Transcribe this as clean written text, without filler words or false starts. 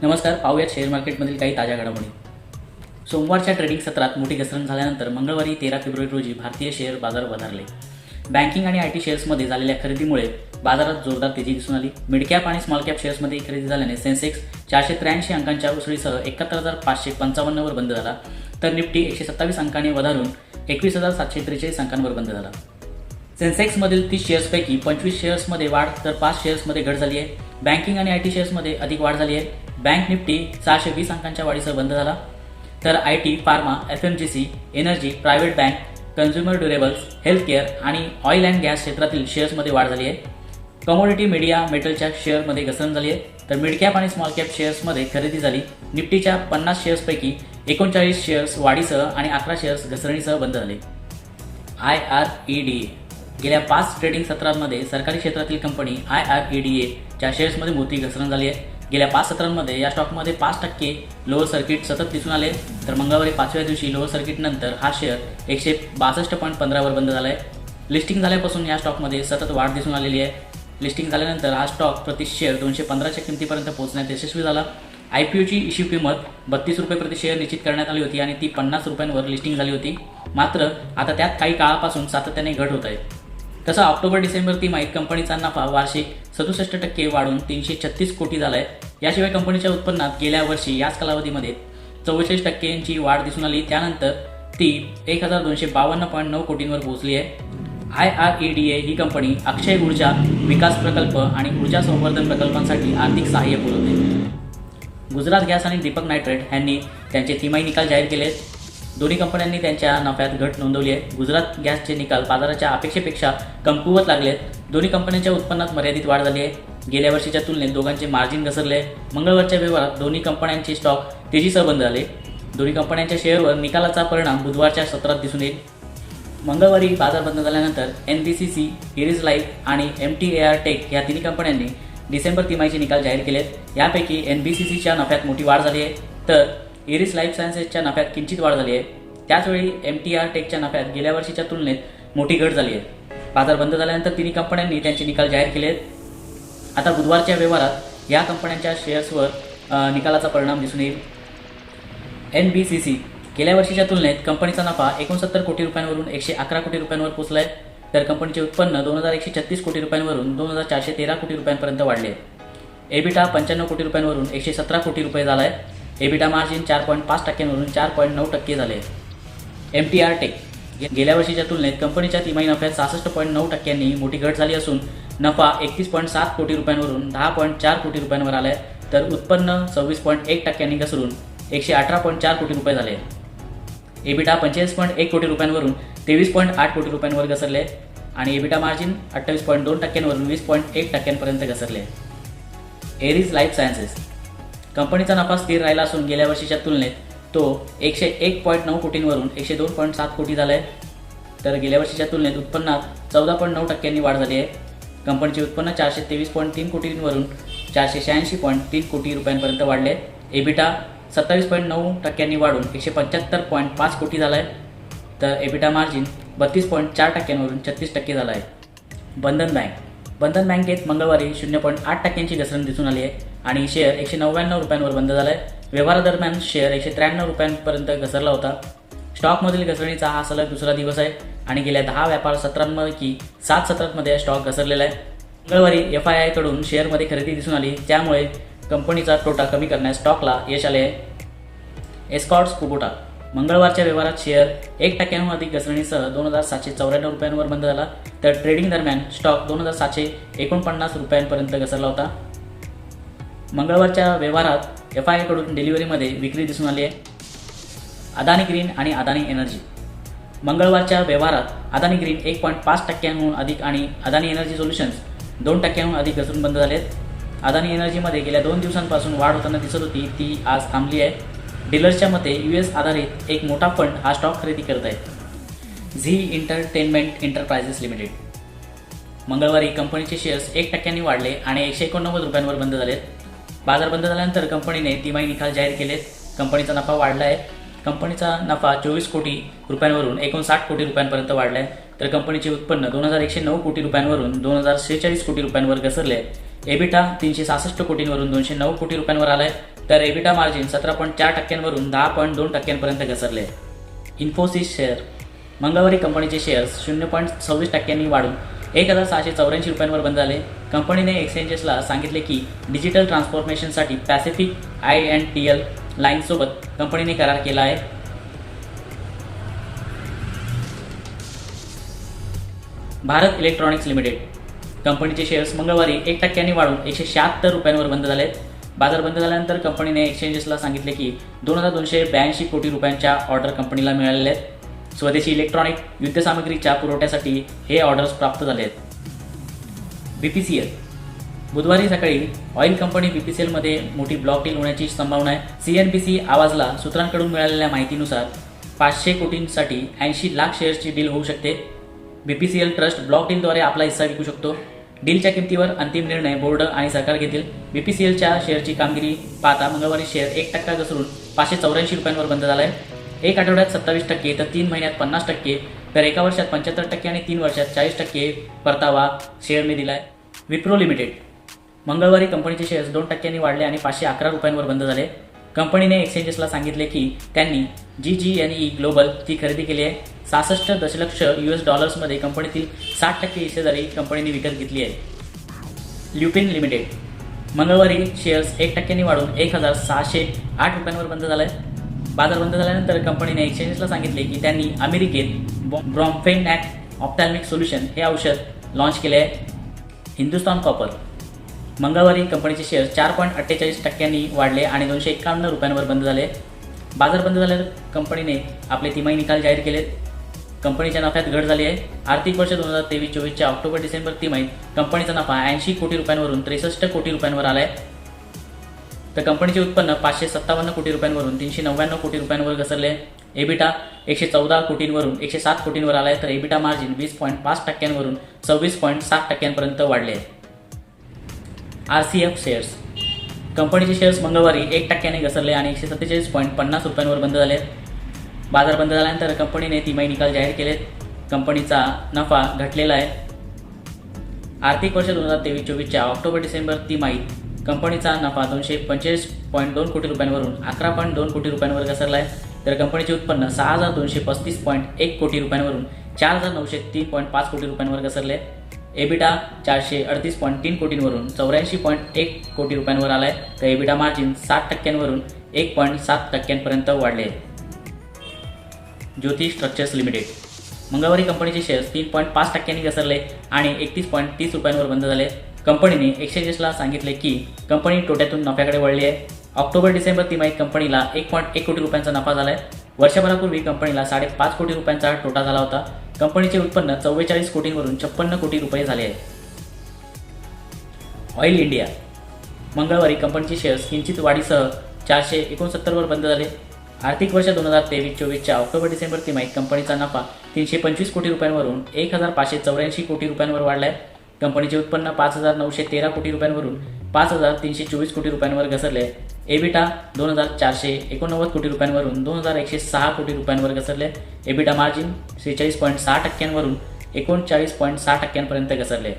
नमस्कार, पाहूयात शेअर मार्केटमधील काही ताज्या घडामोडी. सोमवारच्या ट्रेडिंग सत्रात मोठी घसरण झाल्यानंतर मंगळवारी 13 फेब्रुवारी रोजी भारतीय शेअर बाजार वधारले. बँकिंग आणि आयटी शेअर्समध्ये झालेल्या खरेदीमुळे बाजारात जोरदार तेजी दिसून आली. मिड कॅप आणि स्मॉल कॅप शेअर्समध्ये खरेदी झाल्याने सेन्सेक्स 483 अंकांच्या उसळीसह 71,555 वर बंद झाला, तर निफ्टी 127 अंकांनी वधारून 21,743 अंकांवर बंद झाला. सेन्सेक्समधील 30 शेअर्सपैकी 25 शेअर्समध्ये वाढ तर 5 शेअर्समध्ये घट झाली आहे. बँकिंग आणि आयटी शेअर्समध्ये अधिक वाढ झाली आहे. बँक निफ्टी 620 अंकांच्या वाढीसह बंद झाला, तर IT, pharma, FMGC, energy, private bank, consumer durables, healthcare आणि ऑइल अँड गॅस क्षेत्रातील शेअर्समध्ये वाढ झाली आहे. कमोडिटी, मीडिया, मेटलच्या शेअरमध्ये घसरण झाली आहे, तर मिड कॅप आणि स्मॉल कॅप शेअर्समध्ये खरेदी झाली. निफ्टीच्या 50 शेअर्सपैकी 39 शेअर्स वाढीसह आणि 11 शेअर्स घसरणीसह बंद झाले. IREDA गेल्या 5 ट्रेडिंग सत्रांमध्ये सरकारी क्षेत्रातील कंपनी IREDA च्या शेअर्समध्ये मोठी घसरण झाली आहे. गेल्या 5 सत्रांमध्ये या स्टॉकमध्ये 5% लोअर सर्किट सतत दिसून आले, तर मंगळवारी 5व्या दिवशी लोअर सर्किटनंतर हा शेअर 162.15 वर बंद झाला आहे. लिस्टिंग झाल्यापासून या स्टॉकमध्ये सतत वाढ दिसून आलेली आहे. लिस्टिंग झाल्यानंतर हा स्टॉक प्रति शेअर 215च्या किमतीपर्यंत पोहोचण्यात यशस्वी झाला. IPOची इश्यू किंमत 32 रुपये प्रति शेअर निश्चित करण्यात आली होती आणि ती 50 रुपयांवर लिस्टिंग झाली होती. मात्र आता त्यात काही काळापासून सातत्याने घट होत आहे. तसा ऑक्टोबर-डिसेंबर तिमाहीत कंपनीचा नफा वार्षिक 67% वाढून 336 कोटी झाला आहे. याशिवाय कंपनीच्या उत्पन्नात गेल्या वर्षी याच कालावधीमध्ये 44%ची वाढ दिसून आली. त्यानंतर ती 1,252.9 कोटींवर पोहोचली आहे. IREDA ही कंपनी अक्षय ऊर्जा विकास प्रकल्प आणि ऊर्जा संवर्धन प्रकल्पांसाठी आर्थिक सहाय्य पुरवते. गुजरात गॅस आणि दीपक नायट्रेट यांनी त्यांचे तिमाही निकाल जाहीर केले. दोन्ही कंपन्यांनी त्यांच्या नफ्यात घट नोंदवली आहे. गुजरात गॅसचे निकाल बाजाराच्या अपेक्षेपेक्षा कमकुवत लागले. दोन्ही कंपन्यांच्या उत्पन्नात मर्यादित वाढ झाली आहे. गेल्या वर्षीच्या तुलनेत दोघांचे मार्जिन घसरले. मंगळवारच्या व्यवहारात दोन्ही कंपन्यांचे स्टॉक तेजीसह बंद झाले. दोन्ही कंपन्यांच्या शेअरवर निकालाचा परिणाम बुधवारच्या सत्रात दिसून येईल. मंगळवारी बाजार बंद झाल्यानंतर NBCC, इरिस लाईफ आणि MTAR टेक या तिन्ही कंपन्यांनी डिसेंबर तिमाहीचे निकाल जाहीर केले. यापैकी NBCCच्या नफ्यात मोठी वाढ झाली आहे, तर इरिस लाईफ सायन्सेसच्या नफ्यात किंचित वाढ झाली आहे. त्याचवेळी MTAR टेकच्या नफ्यात गेल्या वर्षीच्या तुलनेत मोठी घट झाली आहे. बाजार बंद झाल्यानंतर तिन्ही कंपन्यांनी त्यांचे निकाल जाहीर केले. आता बुधवारच्या व्यवहारात या कंपन्यांच्या शेअर्सवर निकालाचा परिणाम दिसून येईल. NBCC गेल्या वर्षीच्या तुलनेत कंपनीचा नफा 69 कोटी रुपयांवरून 111 कोटी रुपयांवर पोहोचला आहे, तर कंपनीचे उत्पन्न 2,136 कोटी रुपयांवरून 2,413 कोटी रुपयांपर्यंत वाढले. EBITDA 95 कोटी रुपयांवरून 117 कोटी रुपये झाला आहे. EBITDA मार्जिन 4.5% 4.9% झाले. MTAR टेक गेल्या वर्षीच्या तुलनेत कंपनीच्या तिमाही नफ्यात 66.9% मोठी घट झाली असून नफा 31.7 कोटी रुपयांवरून 10.4 कोटी रुपयांवर आला आहे, तर उत्पन्न 26.1% घसरून 118.4 कोटी रुपये झाले. EBITDA 45.1 कोटी रुपयांवरून 23.8 कोटी रुपयांवर घसरले आणि EBITDA मार्जिन 28.2% वरून 20.1% घसरले. एरिस लाईफ सायन्सेस कंपनीचा नफा स्थिर राहिला असून गेल्या वर्षीच्या तुलनेत तो 101.9 कोटींवरून 102.7 कोटी झाला आहे, तर गेल्या वर्षीच्या तुलनेत उत्पन्नात 14.9% वाढ झाली आहे. कंपनीचे उत्पन्न 423.3 कोटींवरून 486.3 कोटी रुपयांपर्यंत वाढले. EBITDA 27.9% वाढून 175.5 कोटी झाला आहे, तर EBITDA मार्जिन 32.4% वरून 36% झाला आहे. बंधन बँकेत मंगळवारी 0.8%ची घसरण दिसून आली आहे आणि शेअर 199 रुपयांवर बंद झाला आहे. व्यवहारादरम्यान शेअर 193 रुपयांपर्यंत घसरला होता. स्टॉकमधील घसरणीचा हा सलग दुसरा दिवस आहे आणि गेल्या 10 व्यापार सत्रांपैकी 7 सत्रांमध्ये स्टॉक घसरलेला आहे. मंगळवारी FII कडून शेअरमध्ये खरेदी दिसून आली, त्यामुळे कंपनीचा तोटा कमी करण्यास स्टॉकला यश आले आहे. एस्कॉर्ट्स कुबोटा मंगळवारच्या व्यवहारात शेअर 1%हून अधिक घसरणीसह 2,794 रुपयांवर बंद झाला, तर ट्रेडिंग दरम्यान स्टॉक 2,749 रुपयांपर्यंत घसरला होता. मंगळवारच्या व्यवहारात FII कडून डिलिव्हरीमध्ये विक्री दिसून आली आहे. अदानी ग्रीन आणि अदानी एनर्जी मंगळवारच्या व्यवहारात अदानी ग्रीन 1.5%हून अधिक आणि अदानी एनर्जी सोल्युशन्स 2%हून अधिक घसरून बंद झालेत. अदानी एनर्जीमध्ये गेल्या 2 दिवसांपासून वाढ होताना दिसत होती, ती आज थांबली आहे. डीलर्सच्या मते US आधारित एक मोठा फंड हा स्टॉक खरेदी करत आहे. झी एंटरटेनमेंट एंटरप्राइजेस लिमिटेड मंगळवारी कंपनीचे शेअर्स 1%नी वाढले आणि 189 रुपयांवर बंद झालेत. बाजार बंद झाल्यानंतर कंपनीने तिमाही निकाल जाहीर केलेत. कंपनीचा नफा वाढला आहे. कंपनीचा नफा 24 कोटी रुपयांवरून 59 कोटी रुपयांपर्यंत वाढला आहे. तर कंपनीचे उत्पन्न 2109 कोटी रुपयांवरून 2046 कोटी रुपयांवर घसरले आहे. एबिटा 366 कोटींवरून 209 कोटी रुपयांवर आला आहे. तर एबिटा मार्जिन 17.4% वरून 10.2% घसरले. इन्फोसिस शेअर मंगळवारी कंपनीचे शेअर्स 0.26% वाढून 1684 रुपयांवर बंद झाले. कंपनीने एक्सचेंजेसला सांगितले की डिजिटल ट्रान्सफॉर्मेशनसाठी पॅसिफिक INTL लाईनसोबत कंपनीने करार केला आहे. भारत इलेक्ट्रॉनिक्स लिमिटेड कंपनीचे शेअर्स मंगळवारी 1% वाढून 176 रुपयांवर बंद झाले. बाजार बंद झाल्यानंतर कंपनीने एक्सचेंजेसला सांगितले की 2282 कोटी रुपयांच्या ऑर्डर कंपनीला मिळालेल्या आहेत. स्वदेशी इलेक्ट्रॉनिक युद्धसामग्रीच्या पुरवठ्यासाठी हे ऑर्डर्स प्राप्त झाले आहेत. BPCL बुधवारी सकाळी ऑइल कंपनी BPCLमध्ये मोठी ब्लॉक डील होण्याची संभावना आहे. CNBC आवाजला सूत्रांकडून मिळालेल्या माहितीनुसार 500 कोटींसाठी 80 लाख शेअर्सची डील होऊ शकते. BPCL ट्रस्ट ब्लॉक डीलद्वारे आपला हिस्सा विकू शकतो. डीलच्या किमतीवर अंतिम निर्णय बोर्ड आणि सरकार घेतील. BPCLच्या शेअरची कामगिरी पाहता मंगळवारी शेअर 1% घसरून 584 रुपयांवर बंद झाला आहे. एक आठवड्यात 27%, तर 3 महिन्यात 50%, तर एका वर्षात 75% आणि 3 वर्षात 40% परतावा शेअरने दिला आहे. विप्रो लिमिटेड मंगळवारी कंपनीचे शेअर्स 2% वाढले आणि 511 रुपयांवर बंद झाले. कंपनीने एक्सचेंजेसला सांगितले की त्यांनी GGNE ग्लोबल ची खरेदी केली आहे. 66 दशलक्ष US मध्ये कंपनीतील 60% हिस्सेदारी कंपनीने विकत घेतली आहे. ल्युपिन लिमिटेड मंगळवारी शेअर्स 1% वाढून 1608 रुपयांवर बंद झाला आहे. बाजार बंद झाल्यानंतर कंपनीने एक्सचेंजेसला सांगितले की त्यांनी अमेरिकेत ब्रॉम्फेनॅक ऑप्थॅल्मिक सोल्युशन हे औषध लॉन्च केले आहे. हिंदुस्तान कॉपर मंगळवारी कंपनीचे शेअर्स 4.48% वाढले आणि 251 रुपयांवर बंद झाले. बाजार बंद झाल्यावर कंपनीने आपले तिमाही निकाल जाहीर केलेत. कंपनीच्या नफ्यात घट झाली आहे. आर्थिक वर्ष 2023-24च्या ऑक्टोबर-डिसेंबर तिमाहीत कंपनीचा नफा 80 कोटी रुपयांवरून 63 कोटी रुपयांवर आला आहे. तर कंपनीचे उत्पन्न 557 कोटी रुपयांवरून 399 कोटी रुपयांवर घसरले. एबिटा 114 कोटींवरून 107 कोटींवर आला आहे. तर एबिटा मार्जिन 20.5% वरून 26.7% वाढले आहे. RCF शेअर्स कंपनीचे शेअर्स मंगळवारी 1% घसरले आणि 147.50 रुपयांवर बंद झाले. बाजार बंद झाल्यानंतर कंपनीने तिमाही निकाल जाहीर केलेत. कंपनीचा नफा घटलेला आहे. आर्थिक वर्ष 2023-24च्या ऑक्टोबर-डिसेंबर तिमाहीत कंपनीचा नफा 245.2 कोटी रुपयांवरून 11.2 कोटी रुपयांवर घसरला आहे. तर कंपनीचे उत्पन्न 6235.1 कोटी रुपयांवरून 4903.5 कोटी रुपयांवर घसरले. एबिटा 438.3 कोटींवरून 84.1 कोटी रुपयांवर आला आहे. तर एबिटा मार्जिन 60% वरून 1.7% वाढले. ज्योती स्ट्रक्चर्स लिमिटेड मंगळवारी कंपनीचे शेअर्स 3.5% घसरले आणि 31.30 रुपयांवर बंद झाले. कंपनीने एक्सचेंजेसला सांगितले की कंपनी तोट्यातून नफ्याकडे वळली आहे. ऑक्टोबर-डिसेंबर तिमाहीत कंपनीला 1.1 कोटी रुपयांचा नफा झाला आहे. वर्षभरापूर्वी कंपनीला 5.5 कोटी रुपयांचा तोटा झाला होता. कंपनीचे उत्पन्न 44 कोटींवरून 56 कोटी रुपये झाले आहे. ऑइल इंडिया मंगळवारी कंपनीचे शेअर्स किंचित वाढीसह 469 वर बंद झाले. आर्थिक वर्ष 2023-24च्या ऑक्टोबर-डिसेंबर तिमाहीत कंपनीचा नफा 325 कोटी रुपयांवरून 1584 कोटी रुपयांवर वाढला आहे. कंपनीचे उत्पन्न 5913 कोटी रुपयांवरून 5324 कोटी रुपयांवर घसरले. एबिटा 2489 कोटी रुपयांवरून 2106 कोटी रुपयांवर घसरले. एबिटा मार्जिन 46.6% वरून 39.6% घसरले.